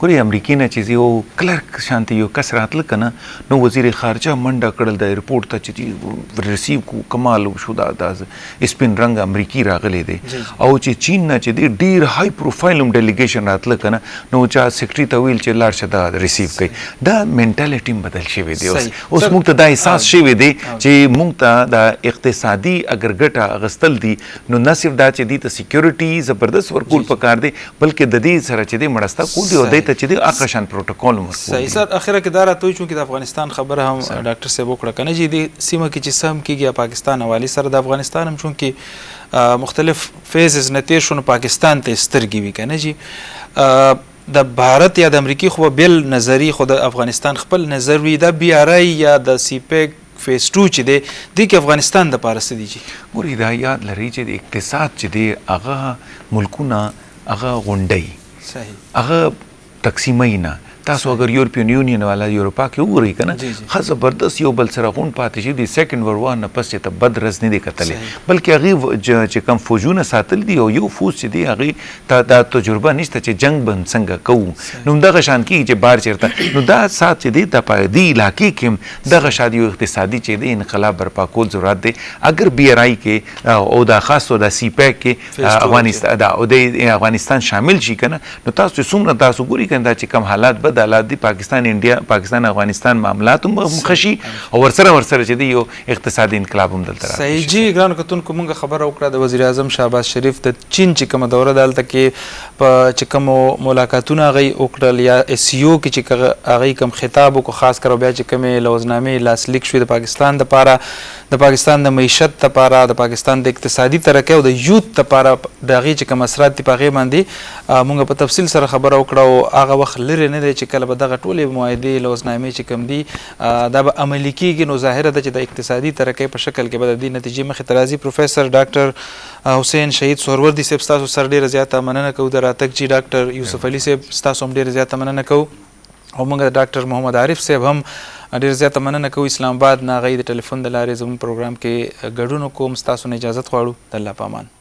ګوري امریکای نه چې یو کلرک شانتي یو کس راتل کنه نو وزیر خارجه منډه کړل د ایرپورټ ته چې ریسیو کو کمال شو دا سپین رنگ امریکای راغلی دی او چې چین نه چې ډیر های پروفایل ډیلیګیشن راتل کنه نو چا سیکریټری ته ویل چې لاړ شه دا ریسیو کوي. دا منټالیټي بدل شوی دی. اوس موږ ته دا احساس شوی دی چې موږ ته د اقتصادي اگر ګټه اغستل دي نو نه صرف دا چې دی ته سکیورټي زبردست ورکول پکار دی بلکې د دې سره چې دی مړستا کول دی او د ته چې دی اقشان پروتوکول مو.
صحیح سر اخره کې دا راته چې د افغانستان خبره هم ډاکټر صاحب وکړه کنه چې د سیمه کې چې سم کېږي پاکستان حواله سره د افغانستان هم چون کې مختلف فیزز نه تیر شونه پاکستان ته سترګې وي کنه جی د بھارت یا د امریکای خو بل نظری خو د افغانستان خپل نظر وي د بي ار آی یا د سی پیک فیز 2 چې دی د کې افغانستان د پاره ستدي جی
ګوري دا یاد لري چې د اقتصاد چې دی هغه ملکونه هغه غونډي صحیح هغه تقسیمای نه. تاسو اگر یورپین یونین والا یورپا کې وګورئ کنه ښه زبردست یو بل سره غون پاتې شي د سیکنډ ورلډ وار نه پس چې ته بد رز نه دی کتلې بلکې هغې چې کوم فوجونه ساتل دي او یو فوج چې دی هغې ته دا تجربه نشته چې جنګ به څنګه کوو نو همدغه شان کېږي چې بار چېرته نو دا سات چې دی د دې علاقې کې هم دغه شان یو اقتصادي چې دی انقلاب برپا کول ضرورت دی. اگر بي ار آی کې او دا خاص طور د سی پیک کې افغانستان دا او د افغانستان شامل شي کنه نو تاسو څومره تاسو ګورئ کنه دا چې کوم حالات به د حالات دي پاکستان انډیا پاکستان افغانستان معاملات هم مخشي او ورسره چې دی یو اقتصادي انقلاب هم دلته راځي.
صحیح جی ګرانو کتونکو مونږ خبره وکړه د وزیر اعظم شهباز شریف د چین چې کومه دوره ده هلته کې په چې کومو ملاقاتونه هغوی وکړل یا SCO کې چې هغوی کوم خطاب وکړو خاص کر بیا چې کومې لوزنامې لاسلیک شوې د پاکستان دپاره د پاکستان د معیشت دپاره د پاکستان د اقتصادي ترقۍ او د یوت دپاره د هغې چې کوم اثرات دي په هغې باندې مونږ په تفصیل سره خبره وکړه او هغه وخت لرې نه دی چې کله به دغه ټولې معاهدې لوزنامې چې کوم دي دا به عملي کېږي. نو ظاهره ده چې د اقتصادي ترقۍ په شکل کې به د دې نتیجې مخې ته راځي. پروفیسر ډاکټر حسین شهید سوروردي صاحب ستاسو سره ډېره زیاته مننه کوو د راتګ چې ډاکټر یوسف علي صاحب ستاسو هم ډېره زیاته مننه کوو او موږ د ډاکټر محمد عارف صاحب هم ډېر زیاته مننه کوو اسلام آباد نه هغوی د ټلیفون د لارې زموږ پروګرام کې ګډون وکړو. ستاسو نه اجازت غواړو. د الله په امان.